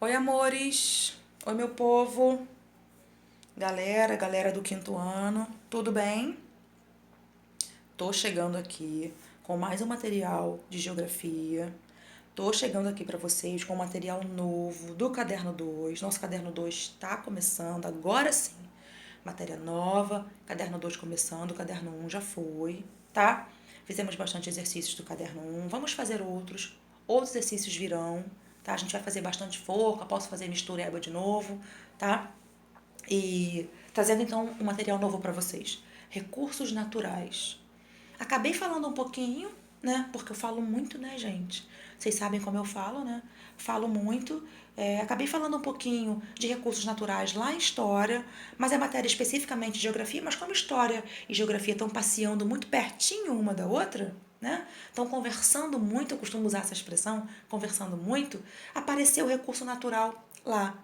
Oi, amores. Oi, meu povo. Galera do quinto ano. Tudo bem? Tô chegando aqui com mais um material de geografia. Tô chegando aqui para vocês com um material novo do Caderno 2. Nosso Caderno 2 está começando, agora sim. Matéria nova, Caderno 2 começando, o Caderno 1 já foi, tá? Fizemos bastante exercícios do Caderno 1. Vamos fazer outros. Outros exercícios virão, tá? A gente vai fazer bastante forca, posso fazer mistureba de novo, tá? E trazendo então um material novo para vocês. Recursos naturais. Acabei falando um pouquinho, né? Porque eu falo muito, né, gente? Vocês sabem como eu falo, né? Falo muito. Acabei falando um pouquinho de recursos naturais lá em História, mas é matéria especificamente de Geografia, mas como História e Geografia estão passeando muito pertinho uma da outra, né? Estão conversando muito, eu costumo usar essa expressão, conversando muito, apareceu o recurso natural lá.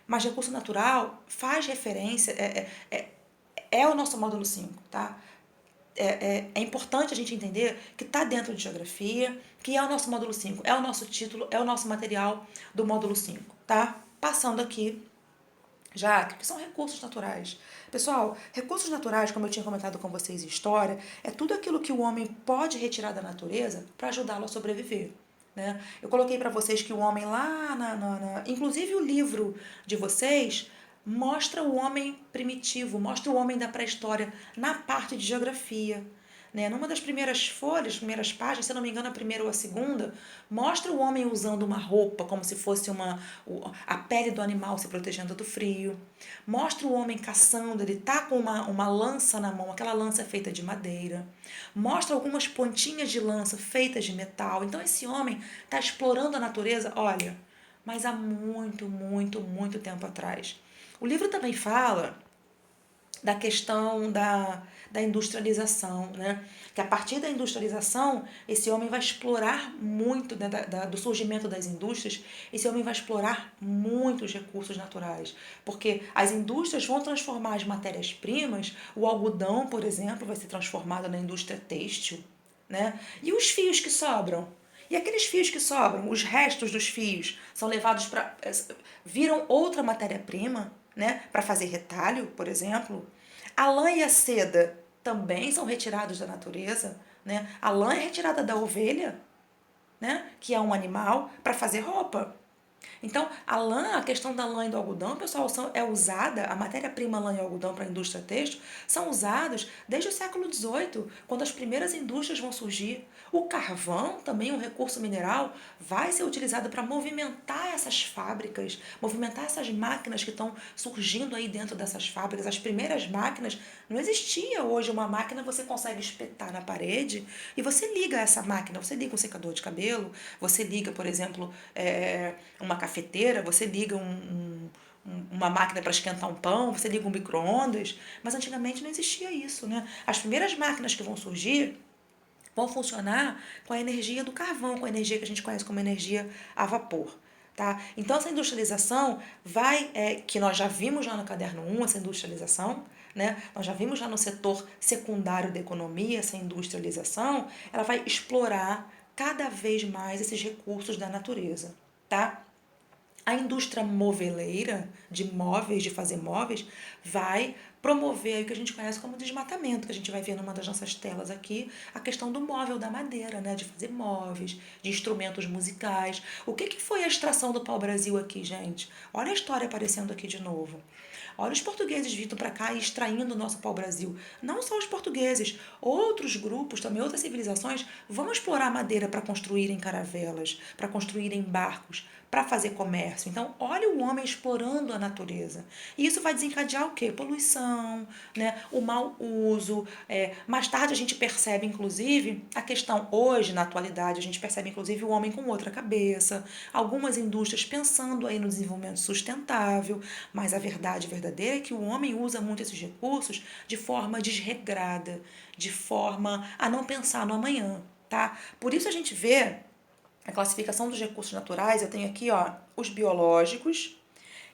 Mas recurso natural faz referência, é o nosso módulo 5, tá? É importante a gente entender que está dentro de geografia, que é o nosso módulo 5, é o nosso título, é o nosso material do módulo 5, tá? Passando aqui, já, que são recursos naturais. Pessoal, recursos naturais, como eu tinha comentado com vocês em história, é tudo aquilo que o homem pode retirar da natureza para ajudá-lo a sobreviver. Né? Eu coloquei para vocês que o homem lá, inclusive o livro de vocês, mostra o homem primitivo, mostra o homem da pré-história na parte de geografia. Né? Numa das primeiras folhas, primeiras páginas, se eu não me engano, a primeira ou a segunda, mostra o homem usando uma roupa como se fosse a pele do animal se protegendo do frio. Mostra o homem caçando, ele tá com uma lança na mão, aquela lança é feita de madeira. Mostra algumas pontinhas de lança feitas de metal. Então esse homem está explorando a natureza, olha, mas há muito tempo atrás. O livro também fala da questão da industrialização, né? Que a partir da industrialização, esse homem vai explorar muito, né, do surgimento das indústrias, esse homem vai explorar muitos recursos naturais, porque as indústrias vão transformar as matérias-primas, o algodão, por exemplo, vai ser transformado na indústria têxtil, né? E os fios que sobram? E aqueles fios que sobram, os restos dos fios, são levados para. Viram outra matéria-prima, né? Para fazer retalho, por exemplo. A lã e a seda também são retirados da natureza, né? A lã é retirada da ovelha, né? Que é um animal, para fazer roupa. Então, a lã, a questão da lã e do algodão, pessoal, é usada, a matéria-prima lã e algodão para a indústria têxtil, são usados desde o século XVIII, quando as primeiras indústrias vão surgir. O carvão, também um recurso mineral, vai ser utilizado para movimentar essas fábricas, movimentar essas máquinas que estão surgindo aí dentro dessas fábricas. As primeiras máquinas, não existia hoje uma máquina, você consegue espetar na parede e você liga essa máquina, você liga um secador de cabelo, você liga, por exemplo, uma cafeteira, você liga uma máquina para esquentar um pão, você liga um micro-ondas, mas antigamente não existia isso, né? As primeiras máquinas que vão surgir vão funcionar com a energia do carvão, com a energia que a gente conhece como energia a vapor. Tá? Então essa industrialização vai, que nós já vimos lá no caderno 1, essa industrialização, né? Nós já vimos lá no setor secundário da economia, essa industrialização, ela vai explorar cada vez mais esses recursos da natureza. Tá? A indústria moveleira de móveis, de fazer móveis, vai promover o que a gente conhece como desmatamento, que a gente vai ver numa das nossas telas aqui, a questão do móvel da madeira, né? De fazer móveis, de instrumentos musicais. O que foi a extração do pau-brasil aqui, gente? Olha a história aparecendo aqui de novo. Olha os portugueses vindo para cá e extraindo o nosso pau-brasil. Não só os portugueses, outros grupos, também outras civilizações vão explorar madeira para construírem caravelas, para construírem barcos, para fazer comércio. Então, olha o homem explorando a natureza. E isso vai desencadear o quê? Poluição, né? O mau uso. Mais tarde a gente percebe, inclusive, a questão hoje, na atualidade, a gente percebe, inclusive, o homem com outra cabeça. Algumas indústrias pensando aí no desenvolvimento sustentável, mas a verdade verdadeira é que o homem usa muito esses recursos de forma desregrada, de forma a não pensar no amanhã, tá? Por isso a gente vê a classificação dos recursos naturais, eu tenho aqui, ó, os biológicos,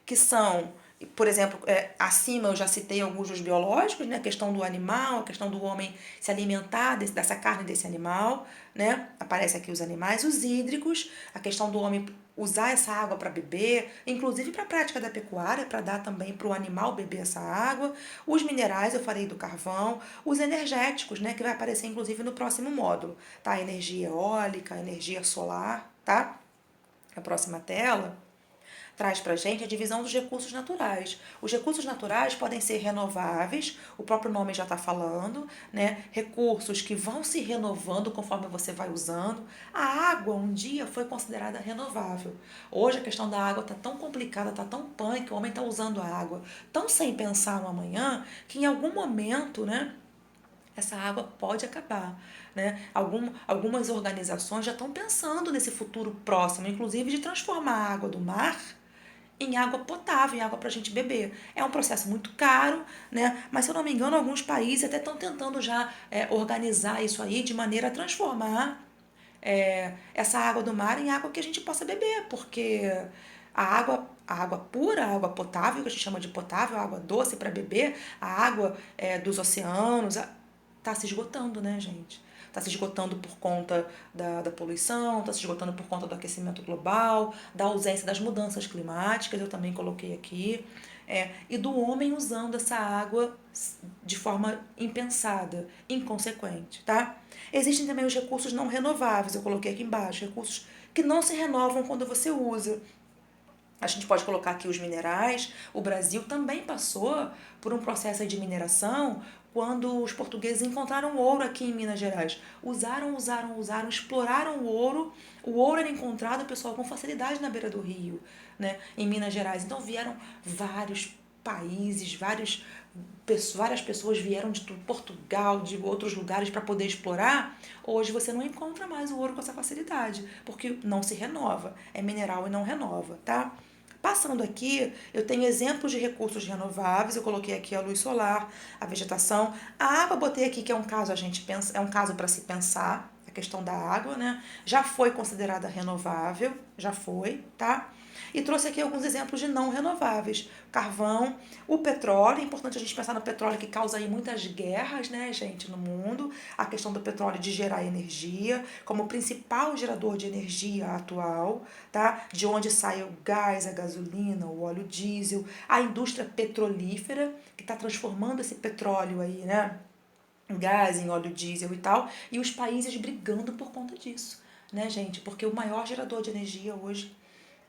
que são, por exemplo, acima eu já citei alguns dos biológicos, né? A questão do animal, a questão do homem se alimentar dessa carne desse animal, né? Aparece aqui os animais, os hídricos, a questão do homem usar essa água para beber, inclusive para a prática da pecuária, para dar também para o animal beber essa água, os minerais, eu falei do carvão, os energéticos, né, que vai aparecer inclusive no próximo módulo, tá? Energia eólica, energia solar, tá? A próxima tela traz para a gente a divisão dos recursos naturais. Os recursos naturais podem ser renováveis, o próprio nome já está falando, né? Recursos que vão se renovando conforme você vai usando. A água um dia foi considerada renovável. Hoje a questão da água está tão complicada, está tão punk, o homem está usando a água tão sem pensar no amanhã, que em algum momento, né? Essa água pode acabar, né? Algumas organizações já estão pensando nesse futuro próximo, inclusive de transformar a água do mar em água potável, em água para a gente beber. É um processo muito caro, né? Mas se eu não me engano, alguns países até estão tentando já organizar isso aí de maneira a transformar essa água do mar em água que a gente possa beber, porque a água pura, a água potável, que a gente chama de potável, a água doce para beber, a água dos oceanos, está se esgotando, né, gente? Está se esgotando por conta da poluição, está se esgotando por conta do aquecimento global, da ausência das mudanças climáticas, eu também coloquei aqui, e do homem usando essa água de forma impensada, inconsequente, tá? Existem também os recursos não renováveis, eu coloquei aqui embaixo, recursos que não se renovam quando você usa. A gente pode colocar aqui os minerais. O Brasil também passou por um processo de mineração quando os portugueses encontraram ouro aqui em Minas Gerais. Usaram, exploraram o ouro. O ouro era encontrado, pessoal, com facilidade na beira do rio, né, em Minas Gerais. Então vieram vários países, várias pessoas vieram de Portugal, de outros lugares para poder explorar. Hoje você não encontra mais o ouro com essa facilidade, porque não se renova, é mineral e não renova, tá? Passando aqui, eu tenho exemplos de recursos renováveis, eu coloquei aqui a luz solar, a vegetação, a água eu botei aqui que é um caso a gente pensa, é um caso para se pensar, a questão da água, né? Já foi considerada renovável, já foi, tá? E trouxe aqui alguns exemplos de não renováveis. Carvão, o petróleo, é importante a gente pensar no petróleo que causa aí muitas guerras, né, gente, no mundo. A questão do petróleo de gerar energia, como principal gerador de energia atual, tá? De onde sai o gás, a gasolina, o óleo diesel, a indústria petrolífera, que está transformando esse petróleo aí, né? Em gás, em óleo diesel e tal, e os países brigando por conta disso, né, gente? Porque o maior gerador de energia hoje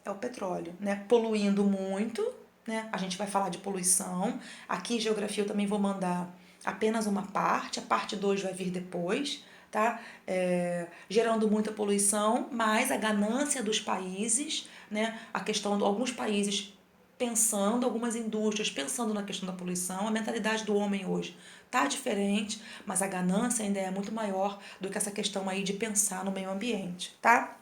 é o petróleo, né? Poluindo muito, né? A gente vai falar de poluição. Aqui, geografia, eu também vou mandar apenas uma parte, a parte 2 vai vir depois, tá? Gerando muita poluição, mas a ganância dos países, né? A questão de alguns países pensando, algumas indústrias pensando na questão da poluição, a mentalidade do homem hoje tá diferente, mas a ganância ainda é muito maior do que essa questão aí de pensar no meio ambiente, tá?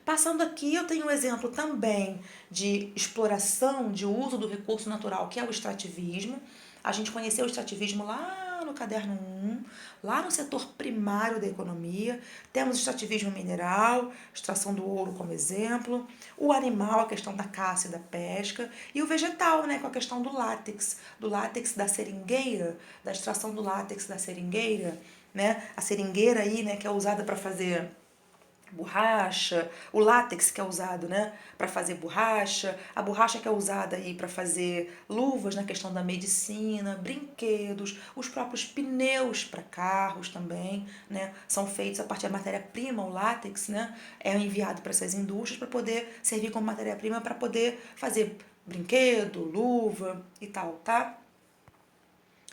Passando aqui, eu tenho um exemplo também de exploração, de uso do recurso natural, que é o extrativismo. A gente conheceu o extrativismo lá no caderno 1, lá no setor primário da economia. Temos o extrativismo mineral, extração do ouro como exemplo, o animal, a questão da caça e da pesca, e o vegetal, né, com a questão do látex da seringueira, da extração do látex da seringueira, né, a seringueira aí, né, que é usada para fazer borracha, o látex que é usado, né, para fazer borracha, a borracha que é usada aí para fazer luvas na questão da medicina, brinquedos, os próprios pneus para carros também, né, são feitos a partir da matéria-prima, o látex, né, é enviado para essas indústrias para poder servir como matéria-prima para poder fazer brinquedo, luva e tal, tá?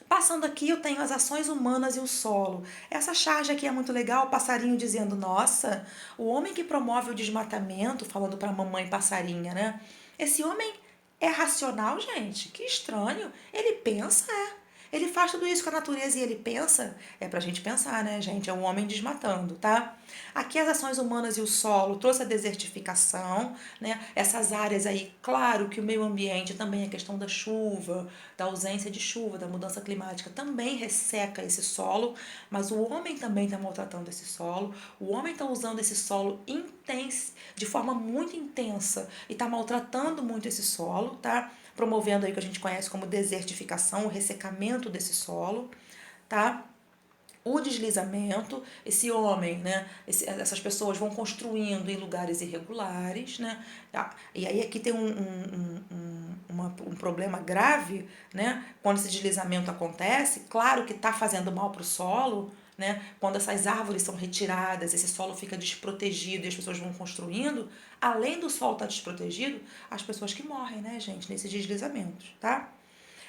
Passando aqui, eu tenho as ações humanas e o solo. Essa charge aqui é muito legal, o passarinho dizendo, nossa, o homem que promove o desmatamento, falando para a mamãe passarinha, né? Esse homem é racional, gente? Que estranho. Ele pensa, é. Ele faz tudo isso com a natureza e ele pensa, é pra gente pensar, né, gente? É um homem desmatando, tá? Aqui as ações humanas e o solo trouxe a desertificação, né? Essas áreas aí, claro que o meio ambiente também, a questão da chuva, da ausência de chuva, da mudança climática, também resseca esse solo, mas o homem também está maltratando esse solo, o homem está usando esse solo de forma muito intensa e está maltratando muito esse solo, tá? Promovendo aí o que a gente conhece como desertificação, o ressecamento desse solo, tá? o deslizamento, esse homem, né, essas pessoas vão construindo em lugares irregulares, né, e aí aqui tem um problema grave, né, quando esse deslizamento acontece, claro que está fazendo mal para o solo, né, quando essas árvores são retiradas, esse solo fica desprotegido e as pessoas vão construindo, além do solo estar desprotegido, as pessoas que morrem, né, gente, nesses deslizamentos, tá?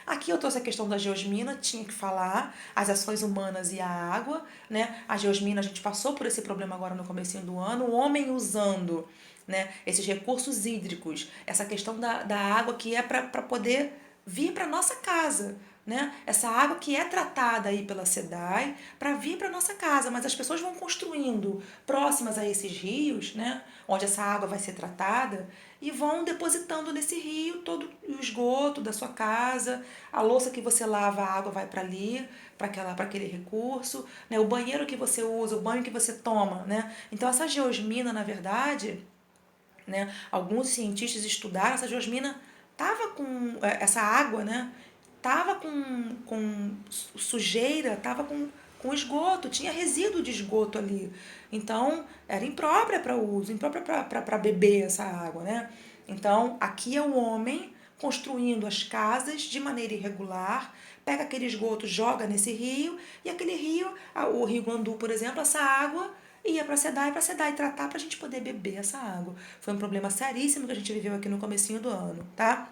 Aqui eu trouxe a questão da geosmina, tinha que falar, as ações humanas e a água, né? A geosmina, a gente passou por esse problema agora no comecinho do ano, o homem usando, né, esses recursos hídricos, essa questão da água que é para poder vir para nossa casa, né? Essa água que é tratada aí pela SEDAI para vir para nossa casa, mas as pessoas vão construindo próximas a esses rios, né, onde essa água vai ser tratada e vão depositando nesse rio todo o esgoto da sua casa, a louça que você lava, a água vai para ali, para aquele recurso, né, o banheiro que você usa, o banho que você toma, né? Então essa geosmina, na verdade, né, alguns cientistas estudaram essa geosmina, tava com essa água, né, tava com sujeira, tava com esgoto, tinha resíduo de esgoto ali. Então, era imprópria para uso, imprópria para beber essa água, né? Então, aqui é o homem construindo as casas de maneira irregular, pega aquele esgoto, joga nesse rio, e aquele rio, o Rio Guandu, por exemplo, essa água ia para a SEDAI tratar para a gente poder beber essa água. Foi um problema seríssimo que a gente viveu aqui no comecinho do ano, tá?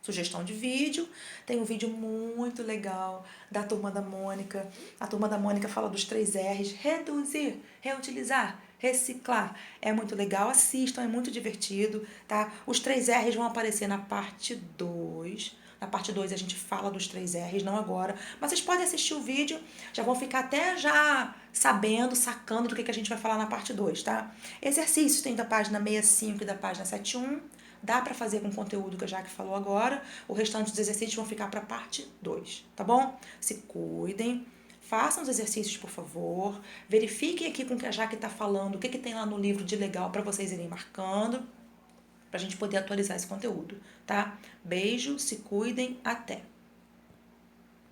Sugestão de vídeo, tem um vídeo muito legal da Turma da Mônica. A Turma da Mônica fala dos 3 R's: reduzir, reutilizar, reciclar. É muito legal, assistam, é muito divertido, tá? Os 3 R's vão aparecer na parte 2. Na parte 2 a gente fala dos 3 R's, não agora. Mas vocês podem assistir o vídeo, já vão ficar até já sabendo, sacando do que a gente vai falar na parte 2, tá? Exercícios tem da página 65 e da página 71. Dá para fazer com o conteúdo que a Jaque falou agora. O restante dos exercícios vão ficar para a parte 2, tá bom? Se cuidem. Façam os exercícios, por favor. Verifiquem aqui com o que a Jaque está falando, o que tem lá no livro de legal para vocês irem marcando, para a gente poder atualizar esse conteúdo, tá? Beijo, se cuidem, até!